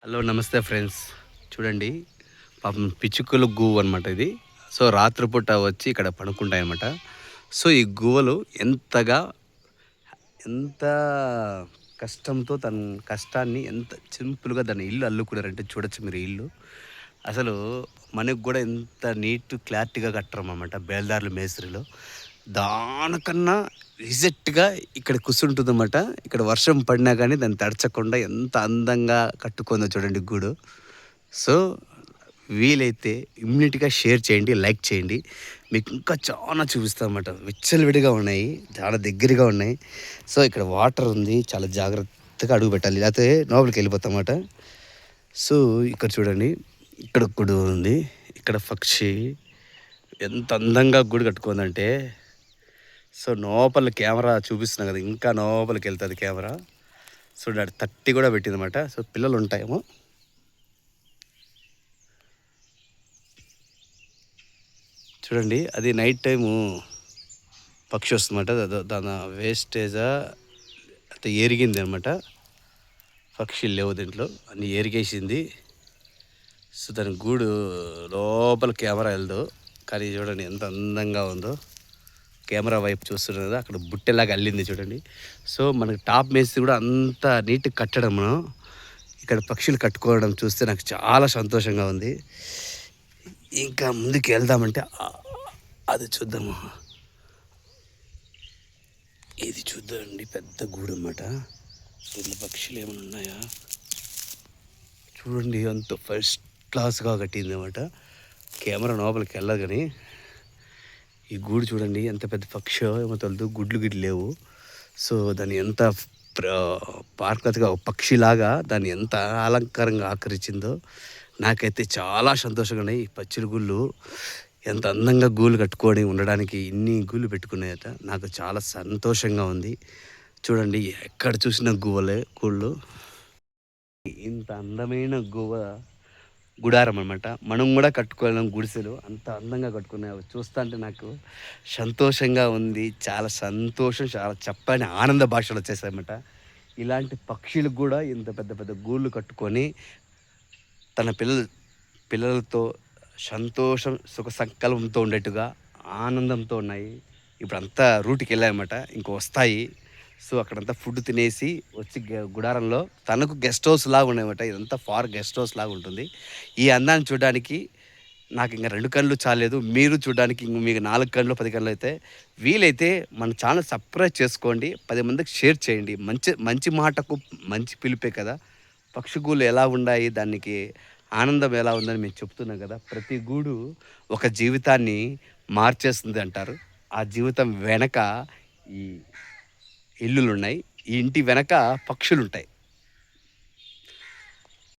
Hello నమస్తే friends. చూడండి, పాపం పిచ్చుకలు గువ్వ అనమాట ఇది. సో రాత్రిపూట వచ్చి ఇక్కడ పడుకుంటాయన్నమాట. సో ఈ గువ్వలు ఎంత కష్టంతో తన కష్టాన్ని ఎంత సింపుల్గా దాని ఇల్లు అల్లుకున్నారంటే చూడొచ్చు మీరు ఇల్లు. అసలు మనకు కూడా ఎంత నీట్ క్లారిటీగా కట్టరన్నమాట బేల్దారులు మేస్త్రీలు. దానికన్నా ఎగ్జాక్ట్‌గా ఇక్కడ కూర్చుంటుందన్నమాట. ఇక్కడ వర్షం పడినా గానీ దాన్ని తడచకుండా ఎంత అందంగా కట్టుకుందో చూడండి గూడు. సో వీలైతే ఇమ్మీడియేట్‌గా షేర్ చేయండి, లైక్ చేయండి. మీకు ఇంకా చాలా చూపిస్తామన్నమాట. విచ్చలవిడిగా ఉన్నాయి, చాలా దగ్గరగా ఉన్నాయి. సో ఇక్కడ వాటర్ ఉంది, చాలా జాగ్రత్తగా అడుగు పెట్టాలి, లేకపోతే లోపలికి వెళ్ళిపోతామన్నమాట. సో ఇక్కడ చూడండి, ఇక్కడ గుడి ఉంది. ఇక్కడ పక్షి ఎంత అందంగా గూడు కట్టుకుందంటే, సో లోపల కెమెరా చూపిస్తున్నా కదా, ఇంకా లోపలికి వెళ్తుంది కెమెరా. సో దాని తట్టి కూడా పెట్టిందన్నమాట. సో పిల్లలు ఉంటాయేమో. చూడండి, అది నైట్ టైము పక్షి వస్తుందన్నమాట. దాని వేస్టేజా అయితే ఎరిగింది అనమాట. పక్షి లేవు దీంట్లో, అన్నీ ఎరిగేసింది. సో దాని గూడు లోపల కెమెరా వెళ్దు, కానీ చూడండి ఎంత అందంగా ఉందో. కెమెరా వైపు చూస్తున్నారు కదా, అక్కడ బుట్టెలాగా అల్లింది చూడండి. సో మనకి టాప్ మేసి కూడా అంత నీట్గా కట్టడం, ఇక్కడ పక్షులు కట్టుకోవడం చూస్తే నాకు చాలా సంతోషంగా ఉంది. ఇంకా ముందుకు వెళ్దామంటే అది చూద్దాము. ఇది చూద్దామండి, పెద్ద గూడు అన్నమాట. దీంట్లో పక్షులు ఏమైనా ఉన్నాయా చూడండి, అంత ఫస్ట్ క్లాస్గా కట్టింది అన్నమాట. కెమెరా లోపలికి వెళ్ళదు కానీ ఈ గూడు చూడండి, ఎంత పెద్ద పక్షి ఏమో తెలియదు, గుడ్లు లేవు. సో దాన్ని ఎంత పార్కతగా పక్షిలాగా దాన్ని ఎంత అలంకారంగా ఆకరించిందో. నాకైతే చాలా సంతోషంగా ఉన్నాయి. ఈ పచ్చిల గుళ్ళు ఎంత అందంగా గూళ్ళు కట్టుకొని ఉండడానికి ఇన్ని గూళ్ళు పెట్టుకున్నాయట. నాకు చాలా సంతోషంగా ఉంది. చూడండి, ఎక్కడ చూసిన గూళ్ళు. ఇంత అందమైన గుడారం అనమాట. మనం కూడా కట్టుకోలేం గుడిసెలు, అంత అందంగా కట్టుకున్నాయి. చూస్తా అంటే నాకు సంతోషంగా ఉంది. చాలా సంతోషం, చాలా చెప్పని ఆనంద భాషలు వచ్చేసాయన్నమాట. ఇలాంటి పక్షులకు కూడా ఇంత పెద్ద పెద్ద గూళ్ళు కట్టుకొని తన పిల్లలతో సంతోషం, సుఖ సంకల్పంతో ఉండేట్టుగా ఆనందంతో ఉన్నాయి. ఇప్పుడు అంతా రూట్కి వెళ్ళాయన్నమాట, ఇంక వస్తాయి. సో అక్కడంతా ఫుడ్ తినేసి వచ్చి గుడారంలో తనకు గెస్ట్ హౌస్ లాగా ఉన్నాయన్నమాట. ఇదంతా ఫార్ గెస్ట్ హౌస్ లాగా ఉంటుంది. ఈ అందాన్ని చూడడానికి నాకు ఇంకా 2 కళ్ళు చాలేదు. మీరు చూడడానికి ఇంక మీకు 4 కళ్ళు 10 కళ్ళు అయితే వీలైతే మన ఛానల్ సబ్స్క్రైబ్ చేసుకోండి, 10 మందికి షేర్ చేయండి. మంచి మంచి మాటకు మంచి పిలిపే కదా. పక్షి గూళ్ళు ఎలా ఉన్నాయి, దానికి ఆనందం ఎలా ఉందని మేము చెప్తున్నాం కదా. ప్రతి గూడు ఒక జీవితాన్ని మార్చేస్తుంది అంటారు. ఆ జీవితం వెనక ఈ ఇల్లులున్నాయి, ఈ ఇంటి వెనక పక్షులుంటాయి.